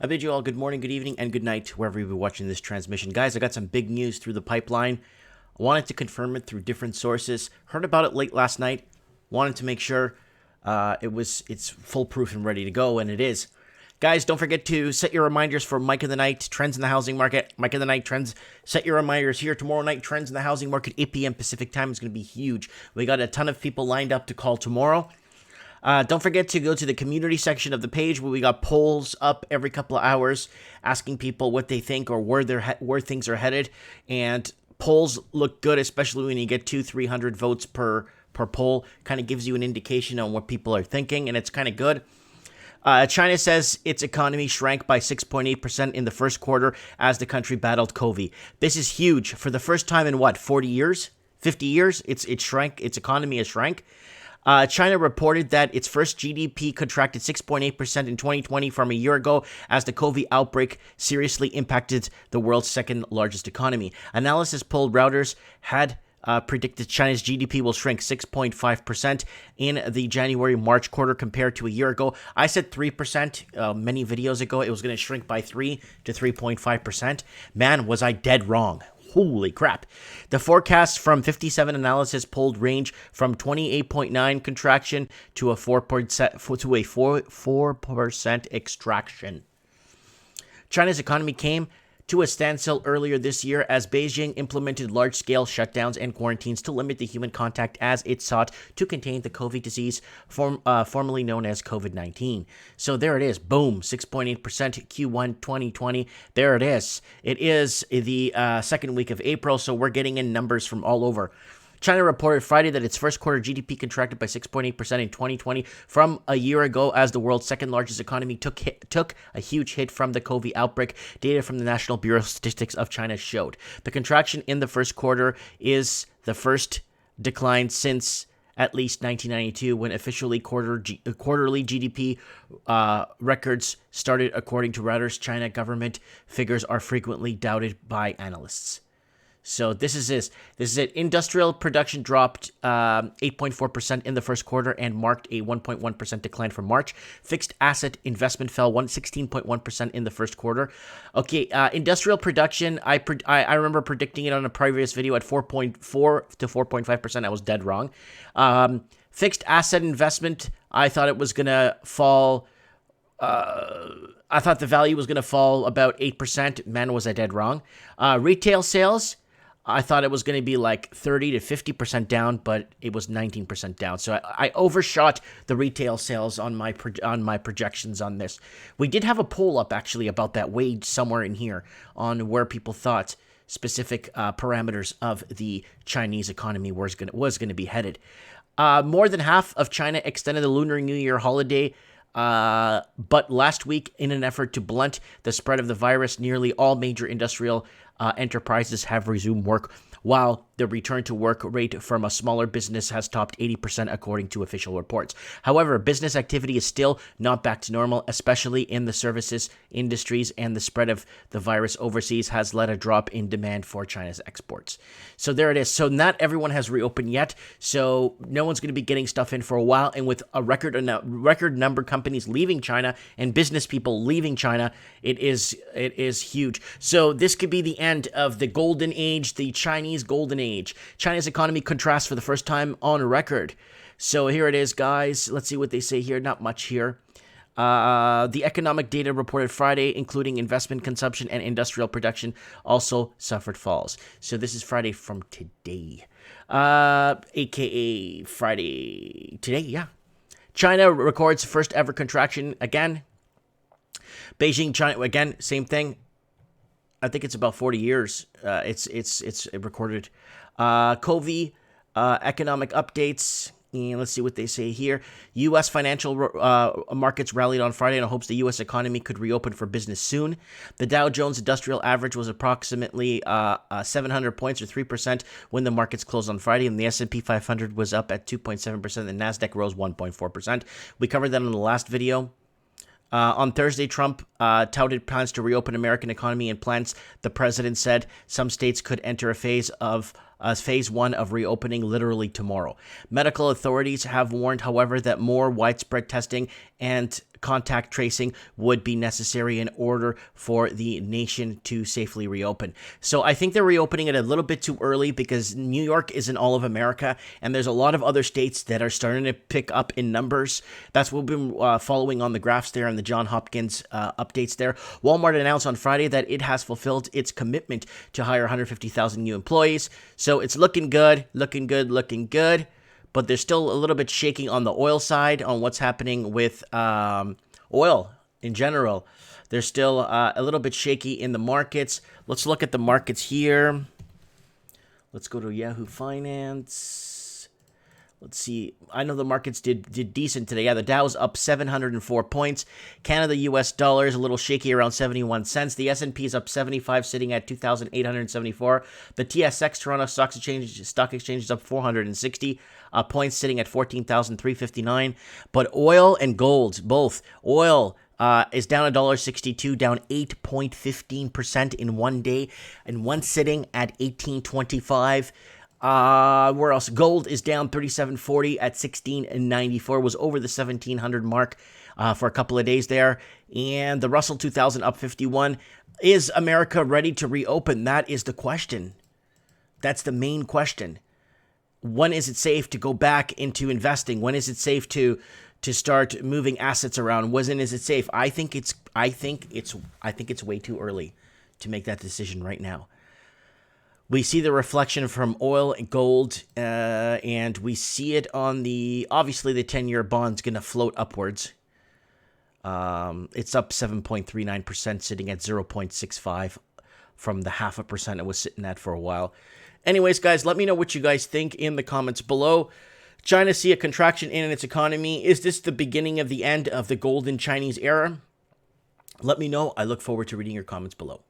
I bid you all good morning, good evening, and good night, wherever you'll be watching this transmission. Guys, I got some big news through the pipeline. I wanted to confirm it through different sources. Heard about it late last night. Wanted to make sure it's foolproof and ready to go, and it is. Guys, don't forget to set your reminders for Mike of the Night, Trends in the Housing Market. Mike of the Night, Trends. Set your reminders here tomorrow night, Trends in the Housing Market, 8 p.m. Pacific Time. It's going to be huge. We got a ton of people lined up to call tomorrow. Don't forget to go to the community section of the page where we got polls up every couple of hours asking people what they think or where things are headed. And polls look good, especially when you get 200-300 votes per poll. Kind of gives you an indication on what people are thinking, and it's kind of good. China says its economy shrank by 6.8% in the first quarter as the country battled COVID. This is huge. For the first time in 40 years? 50 years? It shrank. Its economy has shrank. China reported that its first GDP contracted 6.8% in 2020 from a year ago as the COVID outbreak seriously impacted the world's second largest economy. Analysis poll Reuters had predicted China's GDP will shrink 6.5% in the January-March quarter compared to a year ago. I said 3% many videos ago. It was going to shrink by 3 to 3.5%. Man, was I dead wrong. Holy crap. The forecasts from 57 analysis polled range from 28.9 contraction to a 4% extraction. China's economy came to a standstill earlier this year as Beijing implemented large-scale shutdowns and quarantines to limit the human contact as it sought to contain the COVID disease, formerly known as COVID-19. So there it is. Boom. 6.8% Q1 2020. There it is. It is the second week of April, so we're getting in numbers from all over. China reported Friday that its first quarter GDP contracted by 6.8% in 2020 from a year ago as the world's second largest economy took a huge hit from the COVID outbreak. Data from the National Bureau of Statistics of China showed. The contraction in the first quarter is the first decline since at least 1992 when officially quarterly GDP records started. According to Reuters, China government figures are frequently doubted by analysts. So this is it. Industrial production dropped 8.4% in the first quarter and marked a 1.1% decline from March. Fixed asset investment fell 16.1% in the first quarter. Okay, industrial production, I remember predicting it on a previous video at 4.4 to 4.5%. I was dead wrong. Fixed asset investment, I thought it was going to fall. I thought the value was going to fall about 8%. Man, was I dead wrong. Retail sales, I thought it was going to be like 30 to 50% down, but it was 19% down. So I overshot the retail sales on my projections on this. We did have a poll up actually about that wage somewhere in here on where people thought specific parameters of the Chinese economy was going to be headed. More than half of China extended the Lunar New Year holiday. But last week, in an effort to blunt the spread of the virus, nearly all major industrial enterprises have resumed work, while the return to work rate from a smaller business has topped 80% according to official reports. However, business activity is still not back to normal, especially in the services industries, and the spread of the virus overseas has led a drop in demand for China's exports. So there it is. So not everyone has reopened yet, so no one's going to be getting stuff in for a while, and with a record number of companies leaving China and business people leaving China, it is huge. So this could be the end of the golden age, the Chinese golden age. China's economy contrasts for the first time on record. So here it is, guys. Let's see what they say here. Not much here. The economic data reported Friday, including investment, consumption, and industrial production, also suffered falls. So this is Friday from today, aka Friday today. Yeah, China records first ever contraction again. Beijing, China again, same thing. I think it's about 40 years. It's recorded. COVID economic updates. And let's see what they say here. U.S. financial markets rallied on Friday in hopes the U.S. economy could reopen for business soon. The Dow Jones Industrial Average was approximately 700 points or 3% when the markets closed on Friday, and the S&P 500 was up at 2.7%. The Nasdaq rose 1.4%. We covered that in the last video. On Thursday, Trump touted plans to reopen American economy and plans. The president said some states could enter a phase one of reopening literally tomorrow. Medical authorities have warned, however, that more widespread testing and contact tracing would be necessary in order for the nation to safely reopen. So I think they're reopening it a little bit too early because New York isn't all of America, and there's a lot of other states that are starting to pick up in numbers. That's what we've been following on the graphs there and the John Hopkins updates there. Walmart announced on Friday that it has fulfilled its commitment to hire 150,000 new employees. So it's looking good, looking good, looking good. But there's still a little bit shaking on the oil side on what's happening with oil in general. There's still a little bit shaky in the markets. Let's look at the markets here. Let's go to Yahoo Finance. Let's see. I know the markets did decent today. Yeah, the Dow's up 704 points. Canada, U.S. dollars, a little shaky around 71 cents. The S&P is up 75, sitting at 2,874. The TSX, Toronto Stock Exchange is up 460 points, sitting at 14,359. But oil and gold, both. Oil is down $1.62, down 8.15% in one day, and one sitting at 18.25. Where else? Gold is down 37.40 at 16.94. Was over the 1,700 mark for a couple of days there. And the Russell 2000 up 51. Is America ready to reopen? That is the question. That's the main question. When is it safe to go back into investing? When is it safe to start moving assets around? When is it safe? I think it's way too early to make that decision right now. We see the reflection from oil and gold, and we see it on obviously the 10-year bond's going to float upwards. It's up 7.39%, sitting at 0.65 from the 0.5% it was sitting at for a while. Anyways, guys, let me know what you guys think in the comments below. China see a contraction in its economy. Is this the beginning of the end of the golden Chinese era? Let me know. I look forward to reading your comments below.